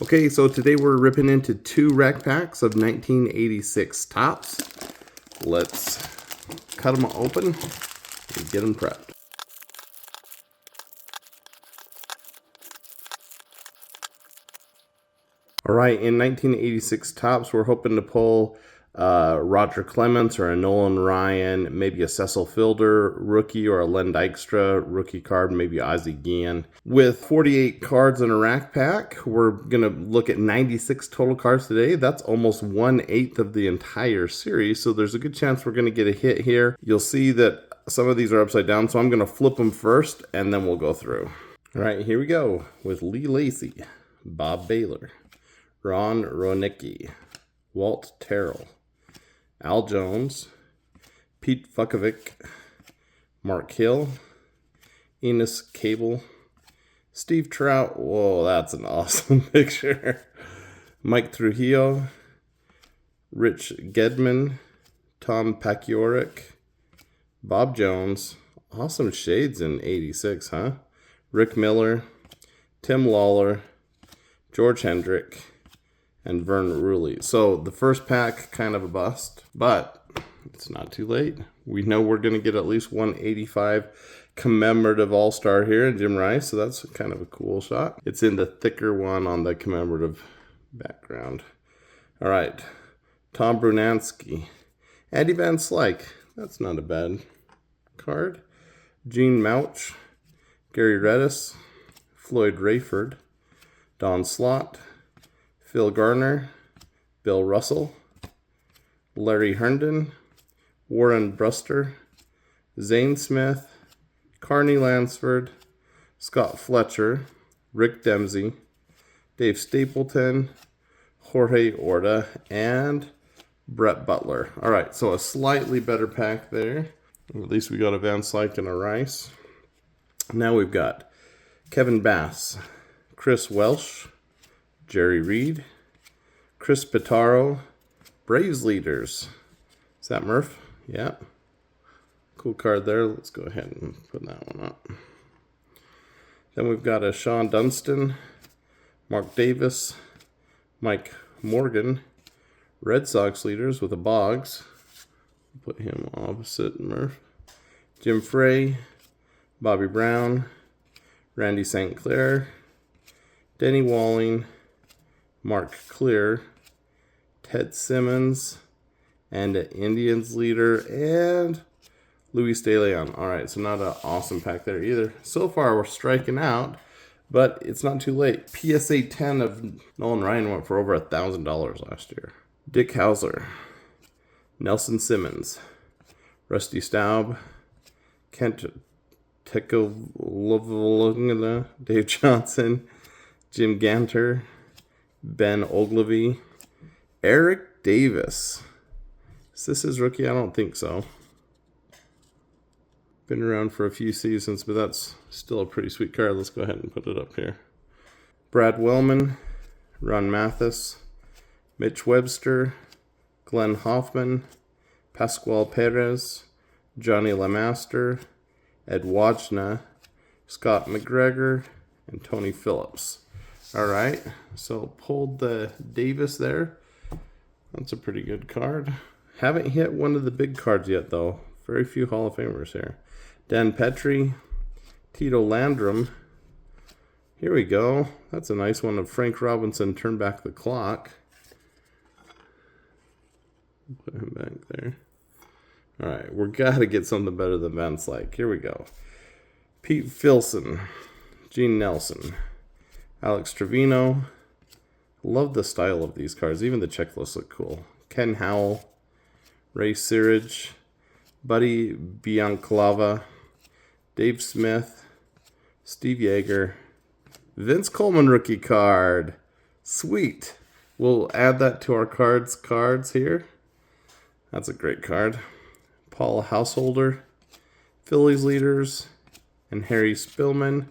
Okay, so today we're ripping into 2 rack packs of 1986 Topps. Let's cut them open and get them prepped. All right, in 1986 Topps, we're hoping to pull Roger Clemens or a Nolan Ryan, maybe a Cecil Fielder rookie or a Len Dykstra rookie card, maybe Ozzie Guillen. With 48 cards in a rack pack, we're going to look at 96 total cards today. That's almost 1/8 of the entire series, so there's a good chance we're going to get a hit here. You'll see that some of these are upside down, so I'm going to flip them first, and then we'll go through. All right, here we go with Lee Lacy, Bob Baylor, Ron Ronicki, Walt Terrell, Al Jones, Pete Vukovic, Mark Hill, Enos Cable, Steve Trout. Whoa, that's an awesome picture. Mike Trujillo, Rich Gedman, Tom Paciorek, Bob Jones. Awesome shades in 86, huh? Rick Miller, Tim Lawler, George Hendrick, and Vern Ruley. So the first pack, kind of a bust, but it's not too late. We know we're going to get at least 185 commemorative All-Star here in Jim Rice, so that's kind of a cool shot. It's in the thicker one on the commemorative background. All right, Tom Brunansky, Eddie Van Slyke. That's not a bad card. Gene Mouch, Gary Redus, Floyd Rayford, Don Slott, Phil Garner, Bill Russell, Larry Herndon, Warren Bruster, Zane Smith, Carney Lansford, Scott Fletcher, Rick Dempsey, Dave Stapleton, Jorge Orta, and Brett Butler. All right, so a slightly better pack there. At least we got a Van Slyke and a Rice. Now we've got Kevin Bass, Chris Welsh, Jerry Reed, Chris Pitaro, Braves leaders. Is that Murph? Yeah. Cool card there. Let's go ahead and put that one up. Then we've got a Sean Dunston, Mark Davis, Mike Morgan, Red Sox leaders with a Boggs. Put him opposite Murph. Jim Frey, Bobby Brown, Randy St. Clair, Denny Walling, Mark Clear, Ted Simmons, and an Indians leader, and Luis De Leon. All right, so not an awesome pack there either. So far, we're striking out, but it's not too late. PSA 10 of Nolan Ryan went for over $1,000 last year. Dick Hauser, Nelson Simmons, Rusty Staub, Kent Tekolovulungana, Dave Johnson, Jim Ganter, Ben Ogilvy, Eric Davis. Is this his rookie? I don't think so. Been around for a few seasons, but that's still a pretty sweet card. Let's go ahead and put it up here. Brad Wellman, Ron Mathis, Mitch Webster, Glenn Hoffman, Pascual Perez, Johnny LeMaster, Ed Wajna, Scott McGregor, and Tony Phillips. All right, so pulled the Davis there. That's a pretty good card. Haven't hit one of the big cards yet, though. Very few Hall of Famers here. Dan Petrie, Tito Landrum. Here we go. That's a nice one of Frank Robinson, Turn Back the Clock. Put him back there. All right, we're got to get something better than Van Slyke. Here we go. Pete Filson, Gene Nelson, Alex Trevino. Love the style of these cards. Even the checklists look cool. Ken Howell, Ray Searage, Buddy Biancalava, Dave Smith, Steve Yeager, Vince Coleman rookie card. Sweet. We'll add that to our cards here. That's a great card. Paul Householder, Phillies leaders, and Harry Spillman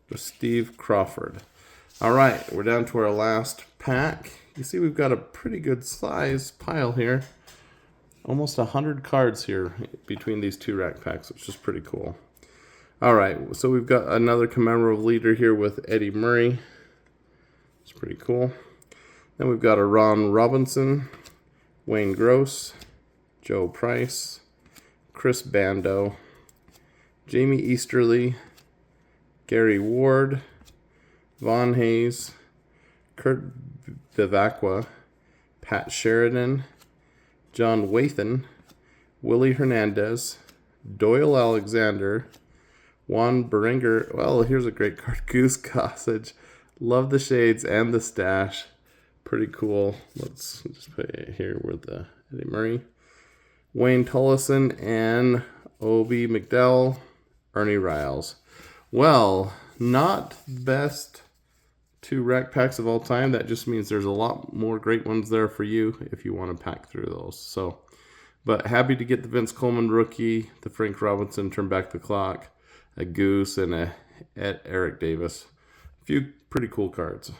with Steve Crawford. All right, we're down to our last pack. You see we've got a pretty good size pile here. Almost 100 cards here between these 2 rack packs, which is pretty cool. All right, so we've got another commemorative leader here with Eddie Murray. It's pretty cool. Then we've got a Ron Robinson, Wayne Gross, Joe Price, Chris Bando, Jamie Easterly, Gary Ward, Vaughn Hayes, Kurt Bevacqua, Pat Sheridan, John Wathan, Willie Hernandez, Doyle Alexander, Juan Berenger. Well, here's a great card. Goose Gossage. Love the shades and the stash. Pretty cool. Let's just put it here with Eddie Murray. Wayne Tullison and Obi McDowell, Ernie Riles. Well, not best 2 rack packs of all time. That just means there's a lot more great ones there for you if you want to pack through those. So, but happy to get the Vince Coleman rookie, the Frank Robinson Turn Back the Clock, a Goose, and a Eric Davis. A few pretty cool cards.